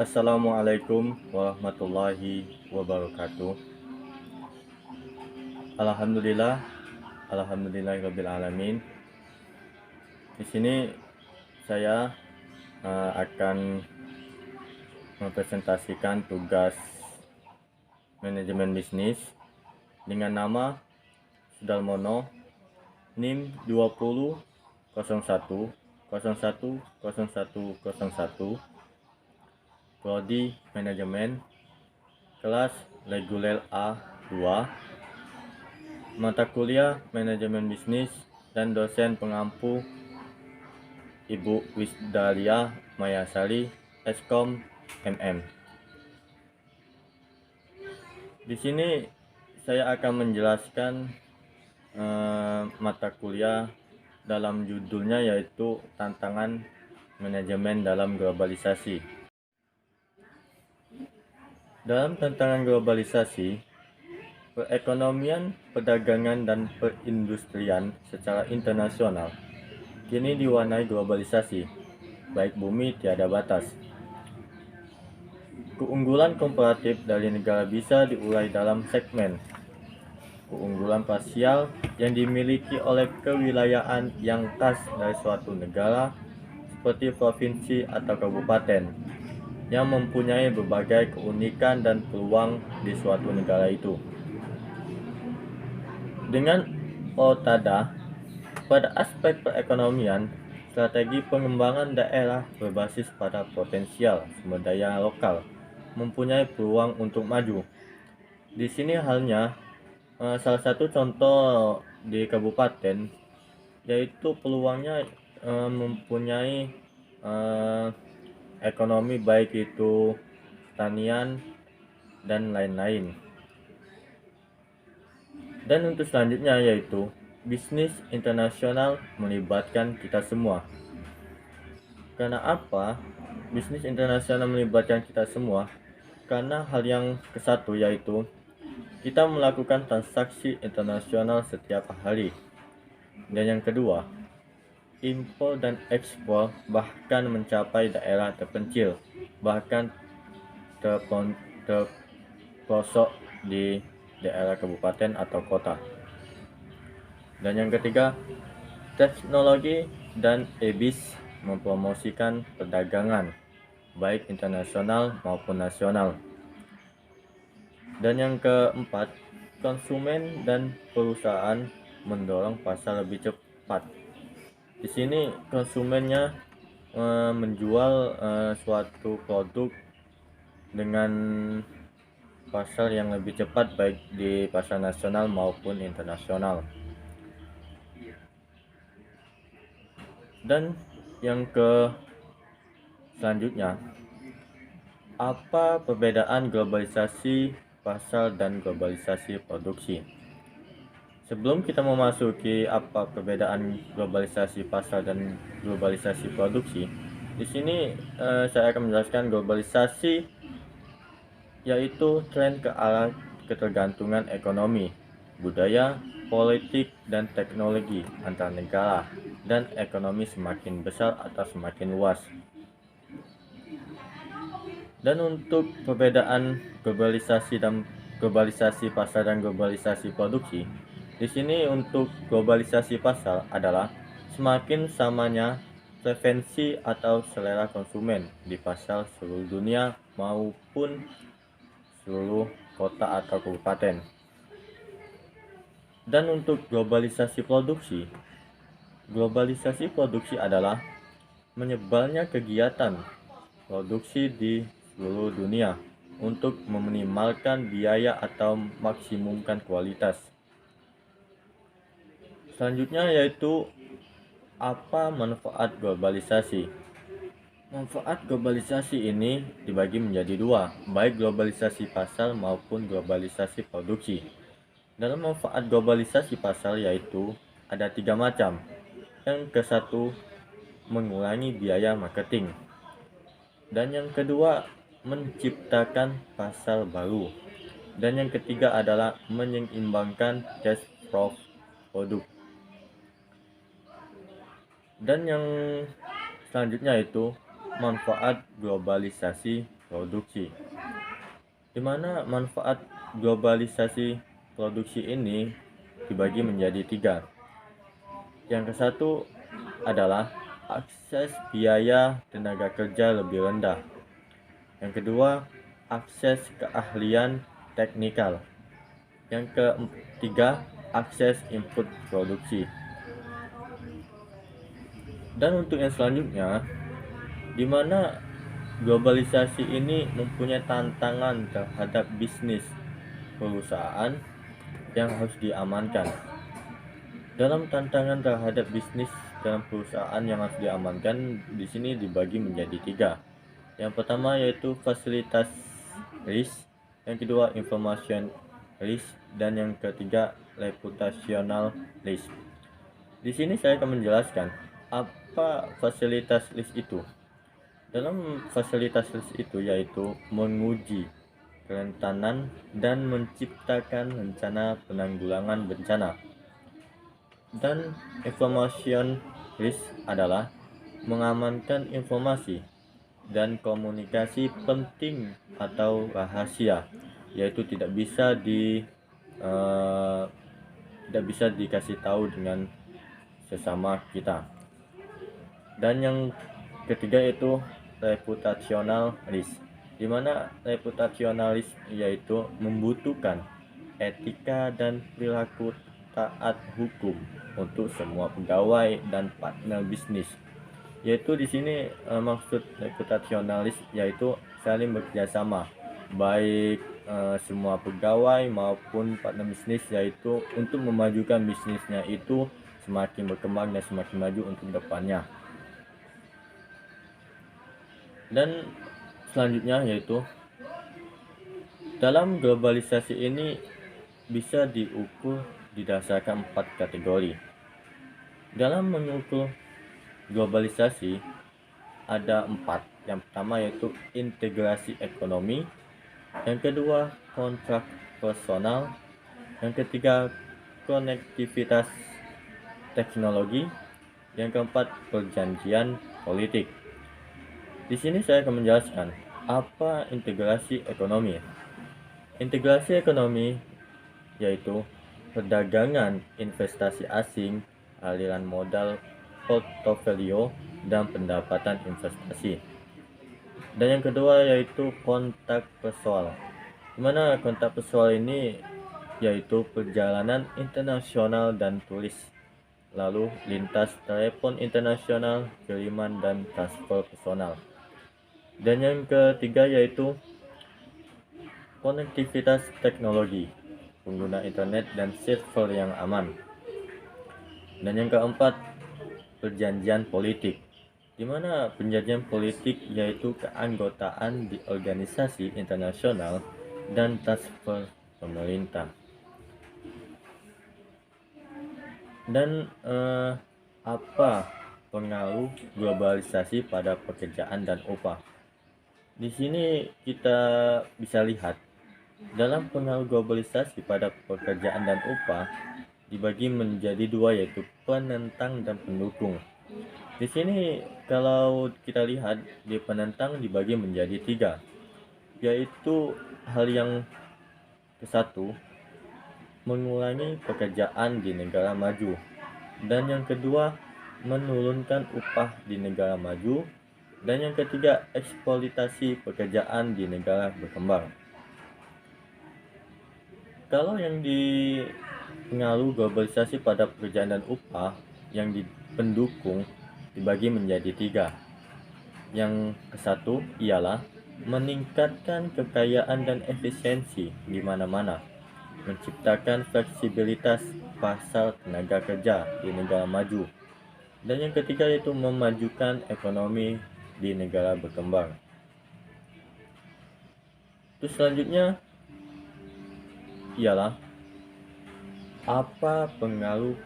Assalamualaikum warahmatullahi wabarakatuh. Alhamdulillah, alhamdulillahirabbil alamin. Di sini saya akan mempresentasikan tugas manajemen bisnis dengan nama Sudarmono, NIM 2001010101, Prodi Manajemen, kelas reguler A2, mata kuliah manajemen bisnis, dan dosen pengampu Ibu Wisdalia Mayasari, Eskom MM. Di sini saya akan menjelaskan mata kuliah dalam judulnya, yaitu tantangan manajemen dalam globalisasi. Dalam tantangan globalisasi, perekonomian, perdagangan, dan perindustrian secara internasional kini diwarnai globalisasi, baik bumi tiada batas. Keunggulan komparatif dari negara bisa diurai dalam segmen keunggulan parsial yang dimiliki oleh kewilayahan yang khas dari suatu negara, seperti provinsi atau kabupaten, yang mempunyai berbagai keunikan dan peluang di suatu negara itu. Dengan Otada, pada aspek perekonomian, strategi pengembangan daerah berbasis pada potensial sumber daya lokal mempunyai peluang untuk maju. Di sini halnya salah satu contoh di kabupaten, yaitu peluangnya mempunyai ekonomi, baik itu pertanian dan lain-lain. Dan untuk selanjutnya yaitu bisnis internasional melibatkan kita semua. Karena apa bisnis internasional melibatkan kita semua? Karena hal yang kesatu, yaitu kita melakukan transaksi internasional setiap hari. Dan yang kedua, impor dan ekspor bahkan mencapai daerah terpencil, bahkan terpelosok di daerah kabupaten atau kota. Dan yang ketiga, teknologi dan EBIS mempromosikan perdagangan baik internasional maupun nasional. Dan yang keempat, konsumen dan perusahaan mendorong pasar lebih cepat. Di sini konsumennya menjual suatu produk dengan pasar yang lebih cepat, baik di pasar nasional maupun internasional. Dan yang selanjutnya, apa perbedaan globalisasi pasar dan globalisasi produksi? Sebelum kita memasuki apa perbedaan globalisasi pasar dan globalisasi produksi, di sini saya akan menjelaskan globalisasi yaitu tren ke arah ketergantungan ekonomi, budaya, politik, dan teknologi antar negara, dan ekonomi semakin besar atau semakin luas. Dan untuk perbedaan globalisasi pasar dan globalisasi produksi, di sini untuk globalisasi pasar adalah semakin samanya preferensi atau selera konsumen di pasar seluruh dunia maupun seluruh kota atau kabupaten. Dan untuk globalisasi produksi adalah menyebarnya kegiatan produksi di seluruh dunia untuk meminimalkan biaya atau maksimumkan kualitas. Selanjutnya yaitu apa manfaat globalisasi. Manfaat globalisasi ini dibagi menjadi dua, baik globalisasi pasar maupun globalisasi produksi. Dalam manfaat globalisasi pasar yaitu ada 3 macam. Yang ke satu, mengurangi biaya marketing. Dan yang kedua, menciptakan pasar baru. Dan yang ketiga adalah menyeimbangkan cash flow produk. Dan yang selanjutnya itu manfaat globalisasi produksi, di mana manfaat globalisasi produksi ini dibagi menjadi tiga. Yang ke satu adalah akses biaya tenaga kerja lebih rendah. Yang kedua, akses keahlian teknikal. Yang ketiga, akses input produksi. Dan untuk yang selanjutnya, di mana globalisasi ini mempunyai tantangan terhadap bisnis perusahaan yang harus diamankan. Dalam tantangan terhadap bisnis dalam perusahaan yang harus diamankan, di sini dibagi menjadi tiga. Yang pertama yaitu fasilitas risk, yang kedua information risk, dan yang ketiga reputational risk. Di sini saya akan menjelaskan apa fasilitas risk itu. Dalam fasilitas risk itu yaitu menguji kerentanan dan menciptakan rencana penanggulangan bencana. Dan information risk adalah mengamankan informasi dan komunikasi penting atau rahasia, yaitu tidak bisa dikasih tahu dengan sesama kita. Dan yang ketiga itu reputational risk, di mana reputational risk yaitu membutuhkan etika dan perilaku taat hukum untuk semua pegawai dan partner bisnis. Yaitu di sini maksud reputasionalis yaitu saling bekerjasama, baik semua pegawai maupun partner bisnis, yaitu untuk memajukan bisnisnya itu semakin berkembang dan semakin maju untuk depannya. Dan selanjutnya yaitu dalam globalisasi ini bisa diukur didasarkan 4 kategori. Dalam mengukur globalisasi ada 4. Yang pertama yaitu integrasi ekonomi, yang kedua kontrak personal, yang ketiga konektivitas teknologi, yang keempat perjanjian politik. Di sini saya akan menjelaskan apa integrasi ekonomi. Integrasi ekonomi yaitu perdagangan investasi asing, aliran modal, portofolio, dan pendapatan investasi. Dan yang kedua yaitu kontak pessoal, dimana kontak pessoal ini yaitu perjalanan internasional dan turis, lalu lintas telepon internasional, kiriman, dan transfer personal. Dan yang ketiga yaitu konektivitas teknologi, pengguna internet dan server yang aman. Dan yang keempat, perjanjian politik, di mana perjanjian politik yaitu keanggotaan di organisasi internasional dan transfer pemerintah. Dan apa pengaruh globalisasi pada pekerjaan dan upah? Di sini kita bisa lihat dalam pengaruh globalisasi pada pekerjaan dan upah dibagi menjadi dua, yaitu penentang dan pendukung. Di sini kalau kita lihat di penentang dibagi menjadi tiga, yaitu hal yang ke satu mengurangi pekerjaan di negara maju, dan yang kedua menurunkan upah di negara maju, dan yang ketiga eksploitasi pekerjaan di negara berkembang. Kalau yang di pengaruh globalisasi pada pekerjaan dan upah yang pendukung dibagi menjadi tiga. Yang ke satu ialah meningkatkan kekayaan dan efisiensi di mana-mana, menciptakan fleksibilitas pasar tenaga kerja di negara maju, dan yang ketiga yaitu memajukan ekonomi di negara berkembang. Terus selanjutnya ialah apa pengaruh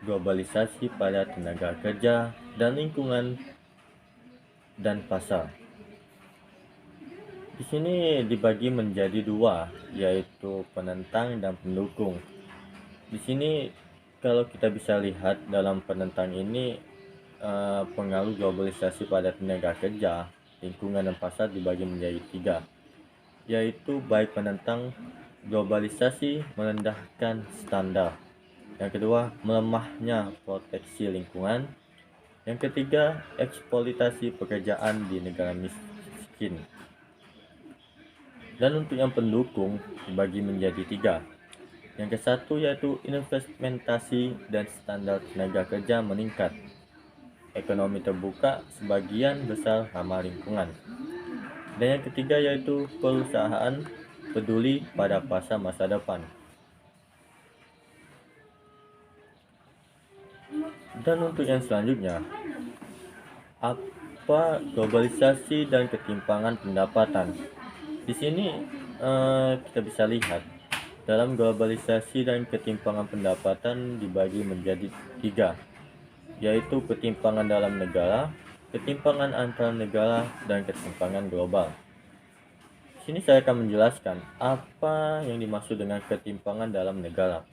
globalisasi pada tenaga kerja dan lingkungan dan pasar. Di sini dibagi menjadi dua, yaitu penentang dan pendukung. Di sini kalau kita bisa lihat dalam penentang ini pengaruh globalisasi pada tenaga kerja, lingkungan dan pasar dibagi menjadi tiga, yaitu baik menentang globalisasi, merendahkan standar. Yang kedua, melemahnya proteksi lingkungan. Yang ketiga, eksploitasi pekerjaan di negara miskin. Dan untuk yang pendukung dibagi menjadi tiga. Yang ke satu yaitu investmentasi dan standar tenaga kerja meningkat. Ekonomi terbuka sebagian besar ramah lingkungan. Dan yang ketiga yaitu perusahaan peduli pada pasar masa depan. Dan untuk yang selanjutnya, apa globalisasi dan ketimpangan pendapatan? Di sini kita bisa lihat dalam globalisasi dan ketimpangan pendapatan dibagi menjadi tiga, yaitu ketimpangan dalam negara, ketimpangan antar negara, dan ketimpangan global. Di sini saya akan menjelaskan apa yang dimaksud dengan ketimpangan dalam negara.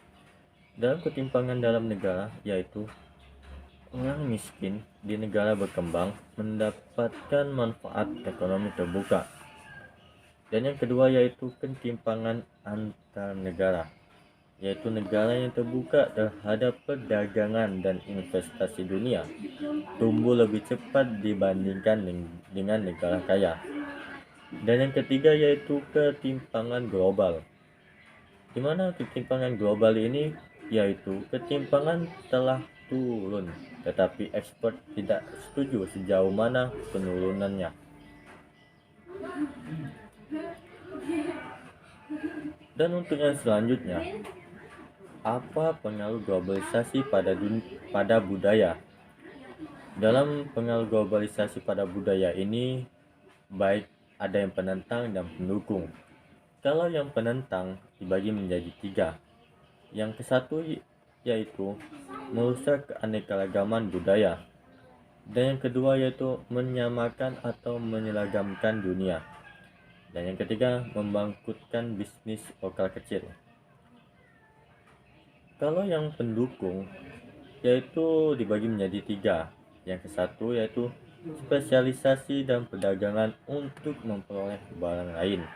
Dalam ketimpangan dalam negara yaitu orang miskin di negara berkembang mendapatkan manfaat ekonomi terbuka. Dan yang kedua yaitu ketimpangan antar negara, yaitu negara yang terbuka terhadap perdagangan dan investasi dunia tumbuh lebih cepat dibandingkan dengan negara kaya. Dan yang ketiga yaitu ketimpangan global, di mana ketimpangan global ini yaitu ketimpangan telah turun, tetapi expert tidak setuju sejauh mana penurunannya. Dan untuk yang selanjutnya, apa pengaruh globalisasi pada budaya? Dalam pengaruh globalisasi pada budaya ini, baik ada yang penentang dan pendukung. Kalau yang penentang dibagi menjadi tiga. Yang ke satu yaitu merusak keanekaragaman budaya. Dan yang kedua yaitu menyamakan atau menyeragamkan dunia. Dan yang ketiga, membangkrutkan bisnis lokal kecil. Kalau yang pendukung yaitu dibagi menjadi tiga. Yang ke satu yaitu spesialisasi dan perdagangan untuk memperoleh barang lain.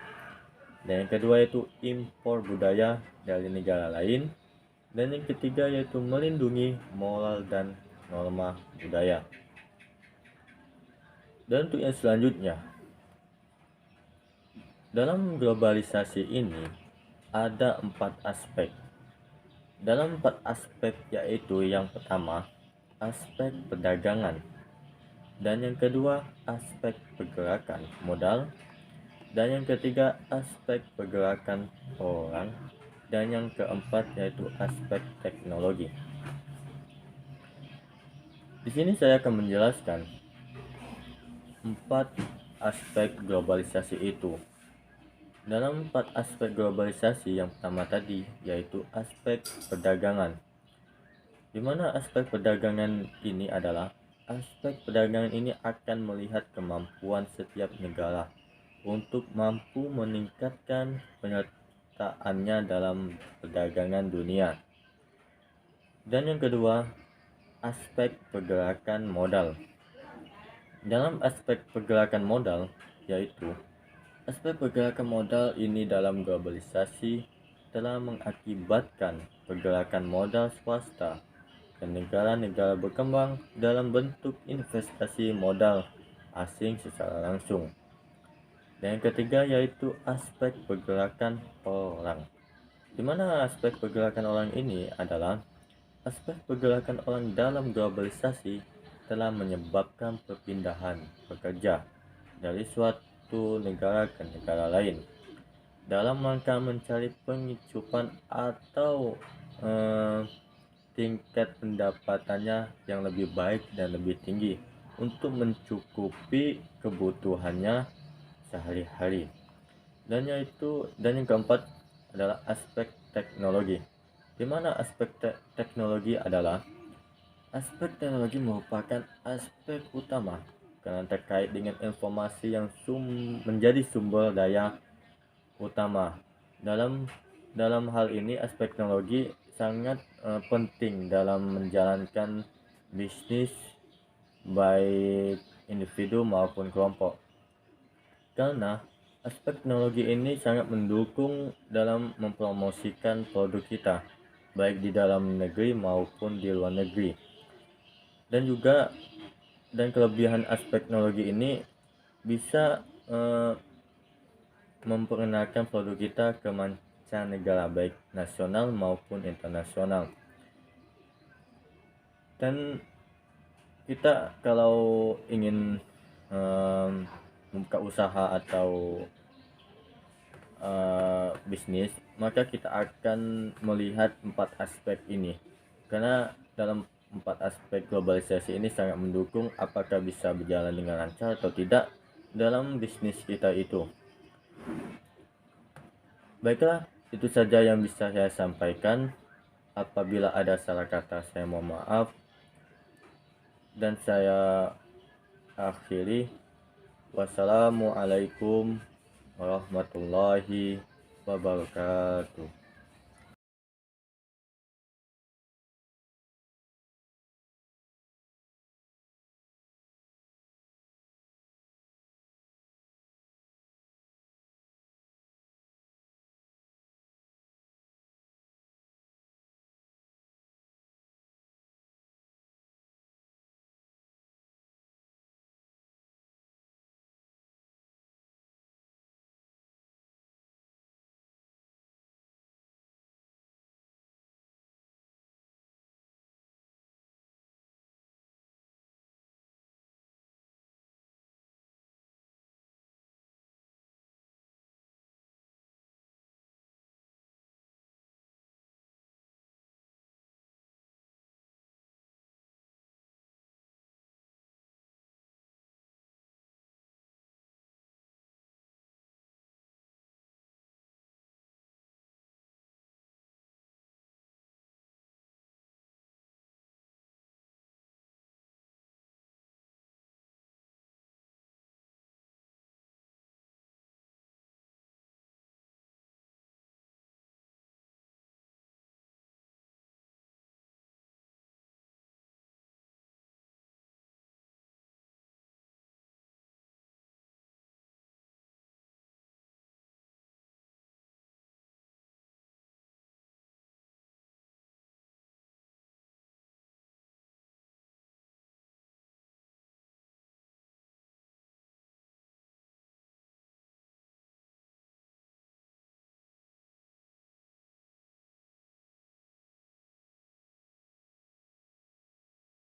Dan yang kedua yaitu impor budaya dari negara lain. Dan yang ketiga yaitu melindungi moral dan norma budaya. Dan untuk yang selanjutnya, dalam globalisasi ini ada 4 aspek. Dalam 4 aspek yaitu yang pertama, aspek perdagangan. Dan yang kedua, aspek pergerakan modal. Dan yang ketiga, aspek pergerakan orang. Dan yang keempat yaitu aspek teknologi. Di sini saya akan menjelaskan 4 aspek globalisasi itu. Dalam 4 aspek globalisasi yang pertama tadi yaitu aspek perdagangan, di mana aspek perdagangan ini adalah aspek perdagangan ini akan melihat kemampuan setiap negara untuk mampu meningkatkan penyertaannya dalam perdagangan dunia. Dan yang kedua, aspek pergerakan modal. Dalam aspek pergerakan modal yaitu aspek pergerakan modal ini dalam globalisasi telah mengakibatkan pergerakan modal swasta ke negara-negara berkembang dalam bentuk investasi modal asing secara langsung. Dan yang ketiga yaitu aspek pergerakan orang, di mana aspek pergerakan orang ini adalah aspek pergerakan orang dalam globalisasi telah menyebabkan perpindahan pekerja dari suatu negara ke negara lain dalam rangka mencari pengicupan atau tingkat pendapatannya yang lebih baik dan lebih tinggi untuk mencukupi kebutuhannya sehari-hari. Dan yang keempat adalah aspek teknologi, di mana aspek teknologi adalah aspek teknologi merupakan aspek utama karena terkait dengan informasi yang menjadi sumber daya utama. Dalam hal ini aspek teknologi sangat penting dalam menjalankan bisnis baik individu maupun kelompok. karena aspek teknologi ini sangat mendukung dalam mempromosikan produk kita, baik di dalam negeri maupun di luar negeri. Dan kelebihan aspek teknologi ini bisa memperkenalkan produk kita ke mancanegara, baik nasional maupun internasional. Dan kita kalau ingin membuka usaha atau bisnis, maka kita akan melihat 4 aspek ini, karena dalam 4 aspek globalisasi ini sangat mendukung apakah bisa berjalan dengan lancar atau tidak dalam bisnis kita itu. Baiklah, itu saja yang bisa saya sampaikan. Apabila ada salah kata, saya mohon maaf. Dan saya akhiri. Wassalamualaikum warahmatullahi wabarakatuh.